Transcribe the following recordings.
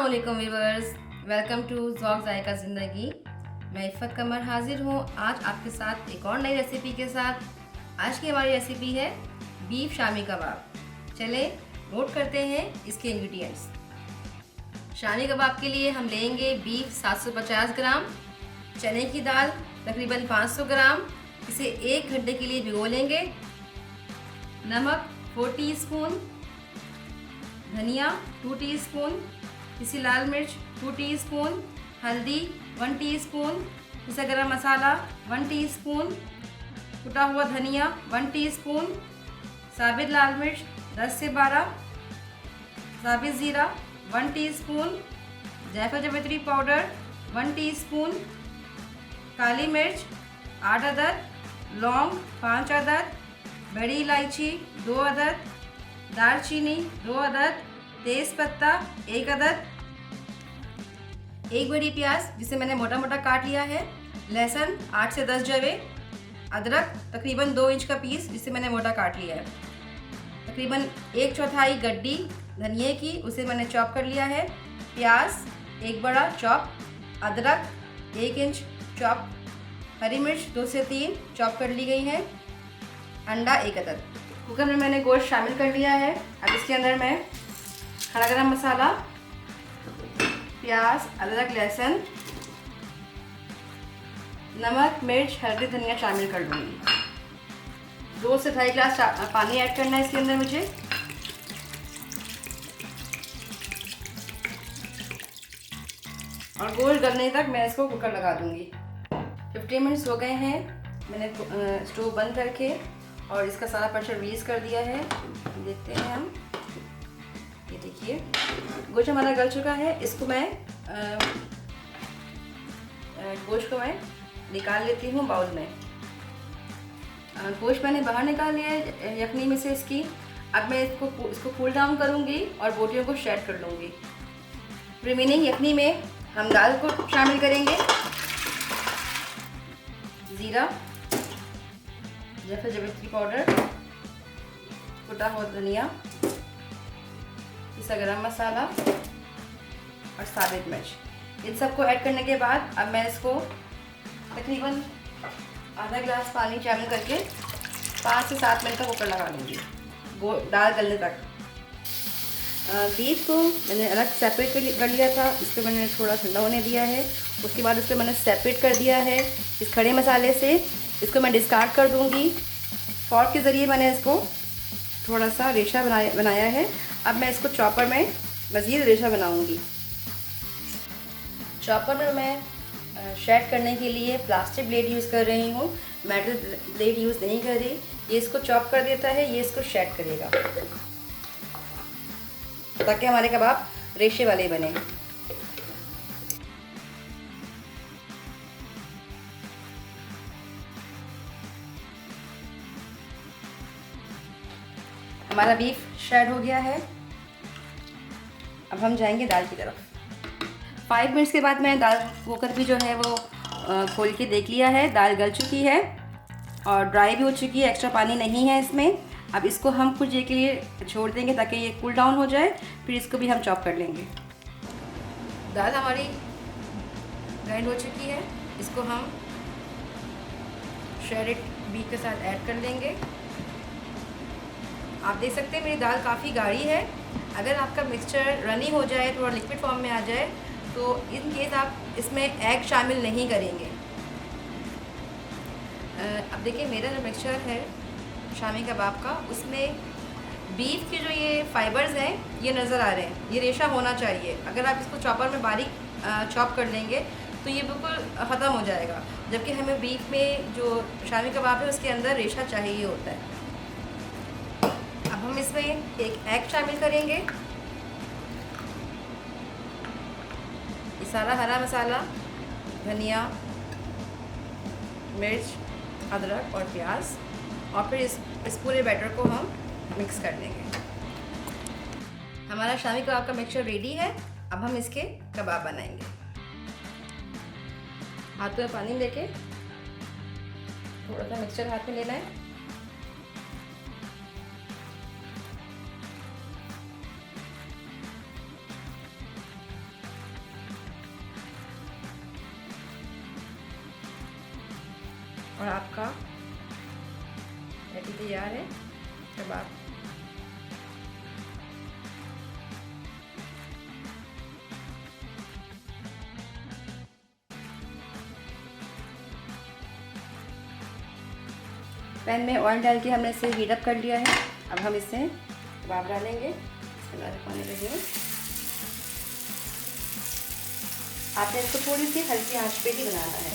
अस्सलाम वालेकुम viewers, welcome to ज़ौक़ ज़ायका ज़िंदगी। मैं इफ़त कमर हाजिर हूँ आज आपके साथ एक और नई रेसिपी के साथ। आज की हमारी रेसिपी है बीफ शामी कबाब। चले नोट करते हैं इसके इंग्रेडिएंट्स। शामी कबाब के लिए हम लेंगे बीफ 750 ग्राम, चने की दाल तकरीबन 500 ग्राम, इसे 1 घंटे के लिए भिगो लेंगे। नमक 4 टीस्पून, धनिया 2 टीस्पून, पिसी लाल मिर्च 2 टीस्पून, हल्दी 1 टीस्पून, पिसा गरम मसाला 1 टीस्पून, कुटा हुआ धनिया 1 टीस्पून, साबित लाल मिर्च 10 से 12, साबित ज़ीरा 1 टीस्पून, जायफल जावित्री पाउडर 1 टीस्पून, काली मिर्च 8 अदद, लौंग 5 अदद, बड़ी इलायची 2 अदद, दालचीनी 2 अदद, तेज़ पत्ता 1 अदद, 1 बड़ी प्याज जिसे मैंने मोटा मोटा काट लिया है, लहसुन 8 से 10 जवे, अदरक तकरीबन 2 इंच का पीस जिसे मैंने मोटा काट लिया है, तकरीबन 1/4 गड्डी धनिए की उसे मैंने चॉप कर लिया है, प्याज 1 बड़ा चॉप, अदरक 1 इंच चॉप, हरी मिर्च 2 से 3 चॉप कर ली गई है, अंडा 1 अदद। कुकर में मैंने गोश्त शामिल कर लिया है। अब इसके अंदर मैं खड़ा गरम मसाला, प्याज, अदरक, लहसुन, नमक, मिर्च, हल्दी, धनिया शामिल कर लूँगी। 2 से 2.5 गिलास पानी ऐड करना है इसके अंदर मुझे। और गोश्त गलने तक मैं इसको कुकर लगा दूँगी। 15 मिनट्स हो गए हैं, मैंने स्टोव बंद करके और इसका सारा प्रेशर रिलीज़ कर दिया है। देखते हैं हम, ये देखिए गोश्त हमारा गल चुका है। इसको मैं गोश्त को मैं निकाल लेती हूँ बाउल में। गोश्त मैंने बाहर निकाल लिया है यखनी में से इसकी। अब मैं इसको कूल डाउन करूँगी और बोटियों को शेड कर लूँगी। रिमेनिंग यखनी में हम दाल को शामिल करेंगे, ज़ीरा, जायफल जावित्री पाउडर, कुटा हुआ धनिया, पिसा गरम मसाला और साबित मिर्च। इन सबको ऐड करने के बाद अब मैं इसको तकरीबन आधा गिलास पानी शामिल करके 5 से 7 मिनट तक कुकर लगा लूँगी दाल गलने तक। बीफ को मैंने अलग सेपरेट कर लिया था, इसको मैंने थोड़ा ठंडा होने दिया है। उसके बाद इसको मैंने सेपरेट कर दिया है इस खड़े मसाले से। इसको मैं डिस्कार्ड कर दूंगी। फॉर्क के ज़रिए मैंने इसको थोड़ा सा रेशा बनाया है। अब मैं इसको चॉपर में मज़ीद रेशा बनाऊंगी। चॉपर में मैं शेड करने के लिए प्लास्टिक ब्लेड यूज़ कर रही हूँ, मेटल ब्लेड यूज़ नहीं कर रही। ये इसको चॉप कर देता है, ये इसको शेड करेगा ताकि हमारे कबाब रेशे वाले बने। हमारा बीफ शेड हो गया है। अब हम जाएंगे दाल की तरफ। 5 मिनट्स के बाद मैं दाल कुकर भी जो है वो खोल के देख लिया है। दाल गल चुकी है और ड्राई भी हो चुकी है, एक्स्ट्रा पानी नहीं है इसमें। अब इसको हम कुछ देर के लिए छोड़ देंगे ताकि ये कूल डाउन हो जाए, फिर इसको भी हम चॉप कर लेंगे। दाल हमारी ग्राइंड हो चुकी है, इसको हम श्रेडेड बीफ के साथ ऐड कर लेंगे। आप देख सकते हैं मेरी दाल काफ़ी गाढ़ी है। अगर आपका मिक्सचर रनी हो जाए, थोड़ा लिक्विड फॉर्म में आ जाए, तो इन केस आप इसमें एग शामिल नहीं करेंगे। अब देखिए मेरा जो मिक्सचर है शामी कबाब का, उसमें बीफ के जो ये फाइबर्स हैं ये नज़र आ रहे हैं, ये रेशा होना चाहिए। अगर आप इसको चॉपर में बारीक चॉप कर लेंगे तो ये बिल्कुल ख़त्म हो जाएगा, जबकि हमें बीफ में जो शामी कबाब है उसके अंदर रेशा चाहिए होता है। अब हम इसमें एक एग शामिल करेंगे। ये सारा हरा मसाला, धनिया, मिर्च, अदरक और प्याज, और फिर इस पूरे बैटर को हम मिक्स कर देंगे। हमारा शामी कबाब का मिक्सचर रेडी है। अब हम इसके कबाब बनाएंगे। हाथों में पानी लेके थोड़ा सा मिक्सचर हाथ में लेना है। और आपका रेडी तैयार है कबाब। पैन में ऑयल डाल के हमने इसे हीट अप कर लिया है। अब हम इससे कबाब डालेंगे। इसके पानी लगे, आपने इसको थोड़ी सी हल्की आंच पे ही बनाना है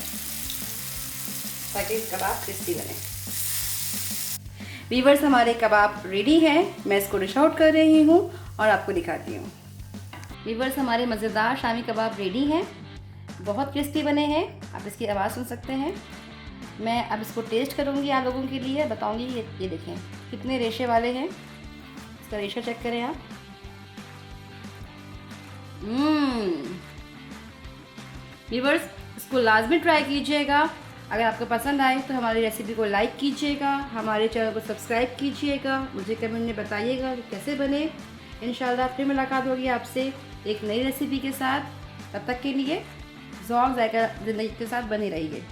ताकि कबाब क्रिस्पी बने। वीवर्स, हमारे कबाब रेडी हैं। मैं इसको डिश आउट कर रही हूँ और आपको दिखाती हूँ। वीवर्स, हमारे मज़ेदार शामी कबाब रेडी हैं। बहुत क्रिस्पी बने हैं, आप इसकी आवाज़ सुन सकते हैं। मैं अब इसको टेस्ट करूँगी, आप लोगों के लिए बताऊँगी। ये देखें कितने रेशे वाले हैं, इसका रेशा चेक करें आप। वीवर्स, इसको लाजमी ट्राई कीजिएगा। अगर आपको पसंद आए तो हमारी रेसिपी को लाइक कीजिएगा, हमारे चैनल को सब्सक्राइब कीजिएगा, मुझे कमेंट में बताइएगा कि कैसे बने। इंशाल्लाह फिर मुलाकात होगी आपसे एक नई रेसिपी के साथ। तब तक के लिए ज़ौक़ ज़ायक़ा ज़िंदगी के साथ बने रहिए।